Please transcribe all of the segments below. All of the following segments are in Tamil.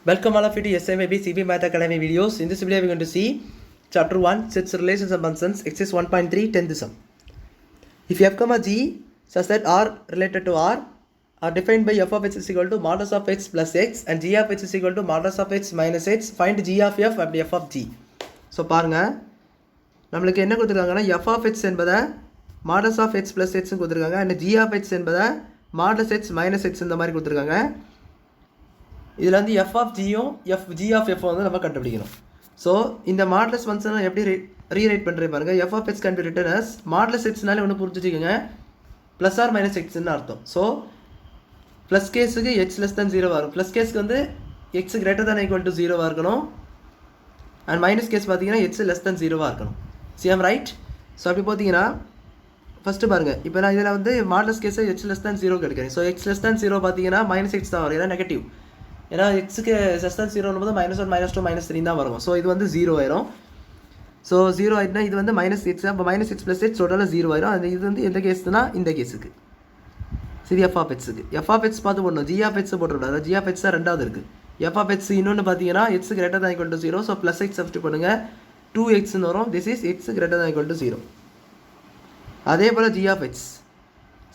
Welcome all of you to SMAB CB Math Academy videos. In this video we are going to see chapter 1 sets, relations and functions, exercise 1.3 10th sum. If f comma g such that r related to r are defined by f of x is equal to modulus of x plus x and g of x is equal to modulus of x minus x, find g of f and f of g. So பாருங்க நம்மளுக்கு என்ன கொடுத்திருக்காங்கன்னா f of x என்பதை modulus of x plus x கொடுத்திருக்காங்க and g of x என்பதை modulus x minus x இந்த மாதிரி கொடுத்திருக்காங்க. இதில் வந்து எஃப் ஆஃப் ஜியும் ஜி ஆஃப் எஃப் வந்து நம்ம கண்டுபிடிக்கணும். ஸோ இந்த மாடலஸ் ஃபங்க்ஷனை எப்படி ரீரைட் பண்ணுறது பாருங்கள். F of X can be written as modulus எக்ஸ்னாலே ஒன்று புரிஞ்சுக்கோங்க, ப்ளஸ் ஆர் மைனஸ் எக்ஸ்ன்னு அர்த்தம். ஸோ ப்ளஸ் கேஸுக்கு எக்ஸ் லெஸ் தேன் 0 வரும், ப்ளஸ் கேஸுக்கு வந்து X greater than equal to 0 இருக்கணும், அண்ட் மைனஸ் கேஸ் பார்த்தீங்கன்னா எக்ஸ் லெஸ் தேன் 0 இருக்கணும். CM right. ஸோ அப்படி பார்த்தீங்கன்னா ஃபஸ்ட்டு பாருங்கள், இப்போ நான் இதில் வந்து மாடலஸ் கேஸை எக்ஸ் லெஸ் தேன் 0 எடுக்கிறேன். ஸோ எக்ஸ் லெஸ் தேன் 0 பார்த்தீங்கன்னா மைனஸ் எக்ஸ் தான் வரும், ஏன்னா நெகட்டிவ். ஏன்னா எக்ஸுக்கு லெஸ் தேன் 0 போது -1 -2 -3 தான் வரும். ஸோ இது வந்து 0 ஆயிரும். ஸோ 0 ஆயிட்டுனா இது வந்து மைனஸ் எக்ஸ், அப்போ மைனஸ் எக்ஸ் ப்ளஸ் எக்ஸ் டோட்டலாக 0 ஆயிரும். அது இது வந்து எந்த கேஸ்னா இந்த கேஸுக்கு, சரி எஃப் ஆஃப் எக்ஸுக்கு. எஃப் ஆஃப் எக்ஸ் பார்த்து போடணும், ஜி ஆஃப் எக்ஸ் போட்டுவிடாது, ஜி ஆஃப் எக்ஸ் தான் ரெண்டாவது இருக்குது. எஃப் ஆஃப் எக்ஸ் இன்னொன்று பார்த்தீங்கன்னா x greater than equal to 0. So plus x substitute பண்ணுங்கள், 2xன்னு வரும். This is x greater than equal to 0. அதே போல் g of x.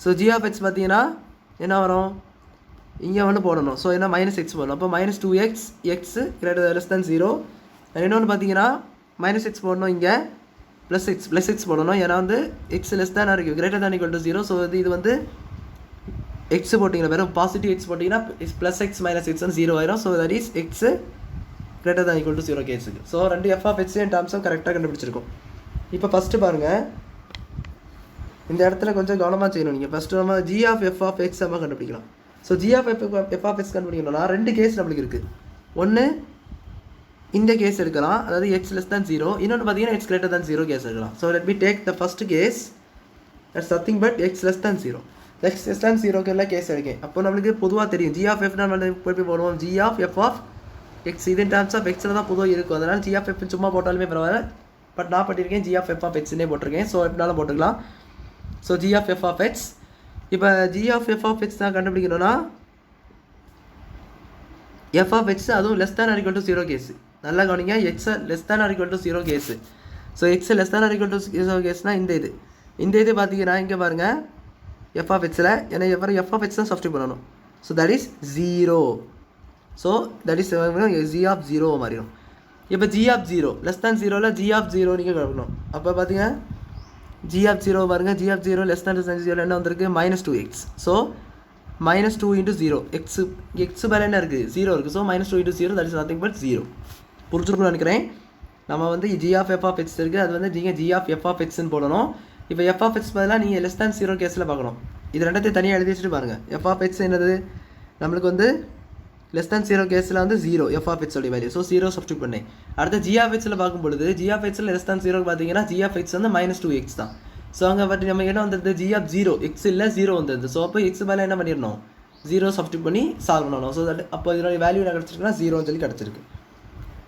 So g of x பார்த்தீங்கன்னா என்ன வரும், இங்கே வந்து போடணும். ஸோ என்ன மைனஸ் எக்ஸ் போடணும், அப்போ minus 2x X greater less than 0. இன்னொன்று பார்த்தீங்கன்னா மைனஸ் எக்ஸ் போடணும், இங்கே ப்ளஸ் எக்ஸ் போடணும், ஏன்னா வந்து எக்ஸ் லெஸ் தேன் இருக்குது, greater than equal to 0. So இது வந்து எக்ஸ் போட்டிங்கன்னா வெறும் பாசிட்டிவ் எக்ஸ் போட்டிங்கன்னா ப்ளஸ் எக்ஸ் மைனஸ் எக்ஸ் 0 ஆயிரும். So that is x greater than equal to 0 கேஸுக்கு. ஸோ ரெண்டு எஃப் ஆஃப் எக்ஸ் டேர்ம்ஸும் கரெக்டாக கண்டுபிடிச்சிருக்கோம். இப்போ ஃபஸ்ட்டு பாருங்கள், இந்த இடத்துல கொஞ்சம் கவனமாக செய்யணும் நீங்கள். ஃபஸ்ட்டு நம்ம g of f of x நம்ம கண்டுபிடிக்கலாம். So g of f of x கண்டுபிடிக்கணும்னா ரெண்டு கேஸ் நம்மளுக்கு இருக்குது. ஒன்று இந்த கேஸ் எடுக்கலாம், அதாவது எக்ஸ் லெஸ் தேன் 0. இன்னொன்று பார்த்தீங்கன்னா எக்ஸ் கிரேட்டர் தேன் 0 கேஸ் எடுக்கலாம். So let me take the first case, that's nothing but x less than 0. X less than 0க்கு எல்லாம் கேஸ் எடுக்கேன். அப்போ நம்மளுக்கு பொதுவாக தெரியும் ஜி ஆஃப் எஃப் நம்ம போய் போடுவோம், g of f of x. இது டேர்ம்ஸ் ஆஃப் எக்ஸில் தான் பொதுவாக இருக்கும், அதனால் ஜி ஆஃப் எஃப் சும்மா போட்டாலுமே பரவாயில்ல. பட் நான் பண்ணியிருக்கேன் ஜி ஆஃப் எஃப் ஆஃப் எக்ஸ்னே போட்டிருக்கேன். ஸோ எப்படினாலும் போட்டுக்கலாம். So g of f of x. இப்போ g of f of x தான் கண்டுபிடிக்கணும்னா எஃப் ஆஃப் எக்ஸ் அதுவும் less than or equal to 0 case. நல்லா கவனிங்க, x less than or equal to 0 case. So x less than or equal to 0 கேஸ்னால் இந்த இது பார்த்தீங்கன்னா இங்கே பாருங்கள் எஃப் ஆஃப் எக்ஸில், ஏன்னா எஃப் ஆஃப் எக்ஸ் தான் சப்ஸ்டிட் பண்ணணும். So that is 0. So that is g of 0 மாறிடும். இப்போ ஜி ஆஃப் 0 லெஸ் தேன் 0ல் ஜி ஆஃப் 0 நீங்கள் கவனிக்கணும். அப்போ பார்த்தீங்கன்னா ஜி ஆஃப் 0 பாருங்கள், ஜி ஆஃப் 0 லெஸ் தேன் 0 என்ன வந்திருக்கு, -2x. ஸோ -2 × 0, எக்ஸ் மேலே என்ன இருக்குது, 0 இருக்குது. So -2 × 0 that is nothing but 0. புரிஞ்சுக்கணும்னு நினைக்கிறேன். நம்ம வந்து g of f of x இருக்குது, அது வந்து நீங்கள் ஜி ஆஃப் எஃப் ஆஃப் எக்ஸ்ன்னு போடணும். இப்போ எஃப் ஆஃப் எக்ஸ் பதிலாக நீங்கள் லெஸ் தேன் 0 கேஸில் பார்க்கணும். இது ரெண்டத்தையும் தனியாக எழுதி வச்சுட்டு பாருங்கள். எஃப் ஆஃப் எக்ஸ் என்னது, நம்மளுக்கு வந்து லெஸ் தேன் 0 கேஸில் வந்து 0 எஃப் ஆஃப் எக்ஸோடைய வேல்யூ. ஸோ 0 சப்ஸ்டிட் பண்ணேன். அடுத்து ஜி ஆஃப் எக்ஸில் பார்க்கும்பொழுது ஜி ஆஃப் எக்ஸில் லெஸ் தேன் 0 பார்த்தீங்கன்னா ஜி ஆஃப் எக்ஸ் வந்து -2x தான். ஸோ அங்கே பட் நம்ம என்ன வந்தது, ஜி ஆஃப் 0 எக்ஸ் இல்லை 0 வந்தது. ஸோ அப்போ எக்ஸ் மேலே என்ன பண்ணிடணும், 0 சப்ஸ்டிட் பண்ணி சால்வ் பண்ணணும். ஸோ தட் அப்போ இதோட வேல்யூ என்ன கிடச்சிருக்குன்னா 0ன்னு சொல்லி கிடச்சிருக்கு.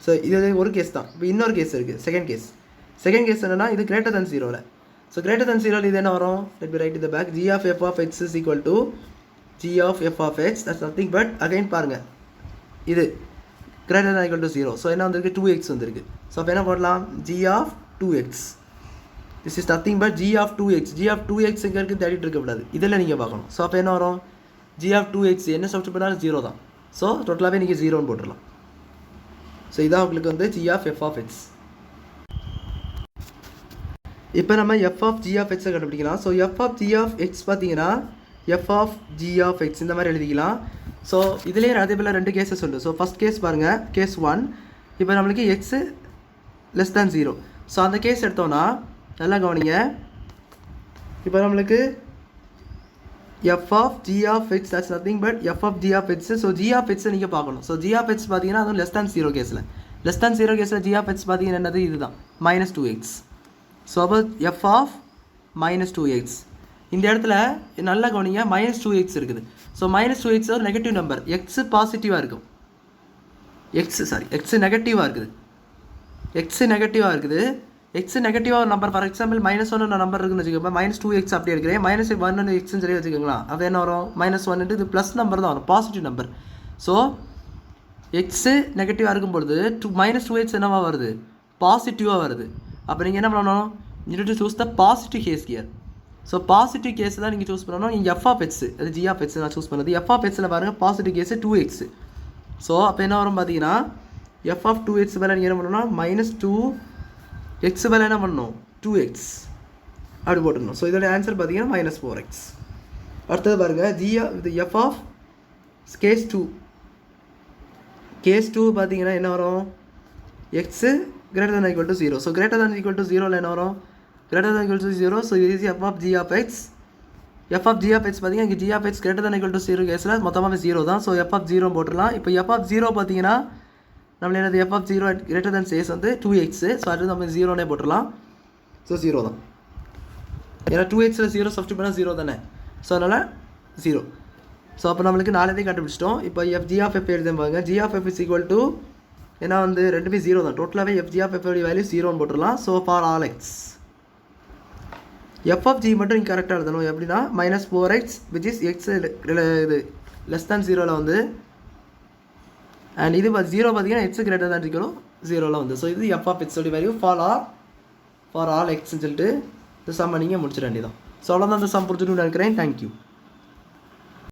ஸோ இது ஒரு கேஸ் தான். இப்போ இன்னொரு கேஸ் இருக்குது, செகண்ட் கேஸ் என்னன்னா இது கிரேட்டர் தேன் 0ல். ஸோ கிரேட்டர் தேன் 0ல் இது என்ன வரும், let me write in the back, g of f of x is equal to g of f of x, that's nothing but again பாருங்கள் இது greater than equal to 0. So என்ன வந்திருக்கு, 2x வந்திருக்கு. ஸோ அப்போ என்ன போடலாம், g of 2x. This is nothing but g of 2x. G of 2x எங்கே இருக்குது தேடிட்டு இருக்கக்கூடாது, இதெல்லாம் நீங்கள் பார்க்கணும். ஸோ அப்போ என்ன வரும், ஜி ஆஃப் 2x என்ன சப்ஸ்டிட் பண்ணாலும் 0 தான். ஸோ டோட்டலாகவே நீங்கள் 0ன்னு போட்டுடலாம். ஸோ இதான் உங்களுக்கு வந்து g of f of x. இப்போ நம்ம எஃப் ஆஃப் ஜி ஆஃப் எக்ஸை கண்டுபிடிக்கலாம். So f of g of x பார்த்தீங்கன்னா f of g of x இந்த மாதிரி எழுதிக்கலாம். ஸோ இதுலேயே அதே போல் ரெண்டு கேஸஸ் உண்டு. ஸோ ஃபஸ்ட் கேஸ் பாருங்கள், கேஸ் 1. இப்போ நம்மளுக்கு எக்ஸு லெஸ் தேன் 0. ஸோ அந்த கேஸ் எடுத்தோன்னா நல்லா கவனிங்க. இப்போ நம்மளுக்கு f of g of x that's nothing but f of g of x. So g of எக்ஸை நீங்கள் பார்க்கணும். ஸோ ஜி ஆஃப் எக்ஸ் பார்த்தீங்கன்னா அதுவும் லெஸ் தேன் 0 கேஸில், லெஸ் தேன் 0 கேஸில் ஜி ஆஃப் எக்ஸ் பார்த்தீங்கன்னா என்னது, இதுதான் -2x. ஸோ அப்போ எஃப் ஆஃப் -2x. இந்த இடத்துல நல்லா கவனிங்க, -2x இருக்குது. ஸோ -2x ஒரு நெகட்டிவ் நம்பர், எக்ஸு பாசிட்டிவாக இருக்கும், எக்ஸு நெகட்டிவாக இருக்குது, எக்ஸு நெகட்டிவாக ஒரு நம்பர். ஃபார் எக்ஸாம்பிள் -1 நம்பர் இருக்குன்னு வச்சுக்கோங்க, -2x அப்படி எடுக்கிறேன், -1 எக்ஸ்ன்னு சொல்லி வச்சுக்கோங்களா. அது என்ன வரும், -1 இது ப்ளஸ் நம்பர் தான் வரும், பாசிட்டிவ் நம்பர். ஸோ எக்ஸு நெகட்டிவாக இருக்கும் பொழுது -2x என்னவா வருது, பாசிட்டிவாக வருது. அப்போ நீங்கள் என்ன பண்ணணும், you need to choose the positive case here. So positive case தான் நீங்கள் சூஸ் பண்ணணும். இங்கே எஃப் ஆஃப் எக்ஸ், அது ஜி ஆஃப் எக்ஸ் நான் சூஸ் பண்ணது. எஃப் ஆஃப் எக்ஸில் பாருங்கள் பாசிட்டிவ் கேஸு 2x. ஸோ அப்போ என்ன வரும் பார்த்தீங்கன்னா எஃப் ஆஃப் 2x மேலே நீங்கள் என்ன பண்ணணும்னா -2x மேலே என்ன பண்ணணும் 2x அப்படி போட்டுக்கணும். ஸோ இதோட ஆன்சர் பார்த்தீங்கன்னா -4x. அடுத்தது பாருங்கள் இது எஃப் ஆஃப் கேஸ் 2. கேஸ் 2 பார்த்தீங்கன்னா என்ன வரும், x greater than or equal to 0. So greater than or equal to 0ல என்ன வரும், greater than or equal to 0. So இது f of g of x. F of g of x பார்த்தீங்கன்னா இங்கே g of x greater than or equal to 0 கேஸில் மொத்தமாகவே 0 தான். ஸோ எஃப் ஆஃப் 0 போட்டுடலாம். இப்போ எஃப் ஆஃப் 0 பார்த்தீங்கன்னா நம்மள என்னது எஃப் ஆஃப் 0 greater than சேஸ் வந்து 2x. ஸோ அது நம்ம 0னே போட்டுடலாம். ஸோ 0 தான், ஏன்னா 2xல் 0 சப்ஸ்டிட் பண்ணால் 0 தானே. ஸோ அதனால் 0. ஸோ அப்போ நம்மளுக்கு 4 கண்டுபிடிச்சிட்டோம். இப்போ எஃப் ஜி ஆஃப் எஃப் எழுதும் பாருங்க, g of f is equal to, ஏன்னா வந்து ரெண்டுமே 0 தான், டோட்டலாகவே f g of f value 0ன்னு போட்டுடலாம். So for all x f of g மட்டும் இங்கே கரெக்டாக எழுதணும். எப்படின்னா -4x விச் இஸ் எக்ஸ் இது லெஸ் தேன் 0ல் வந்து, அண்ட் இது 0 பார்த்தீங்கன்னா எக்ஸ் கிரேட்டர் தான் இருக்கணும் 0ல் வந்து. ஸோ இது எஃப் ஆஃப் எக்ஸோட வேல்யூ ஃபார் ஆல் எக்ஸ்ன்னு சொல்லிட்டு இந்த சம்மை நீங்கள் முடிச்சிட வேண்டியதான். ஸோ அவ்வளோதான் இந்த சம் புரிஞ்சுட்டு நினைக்கிறேன். தேங்க்யூ.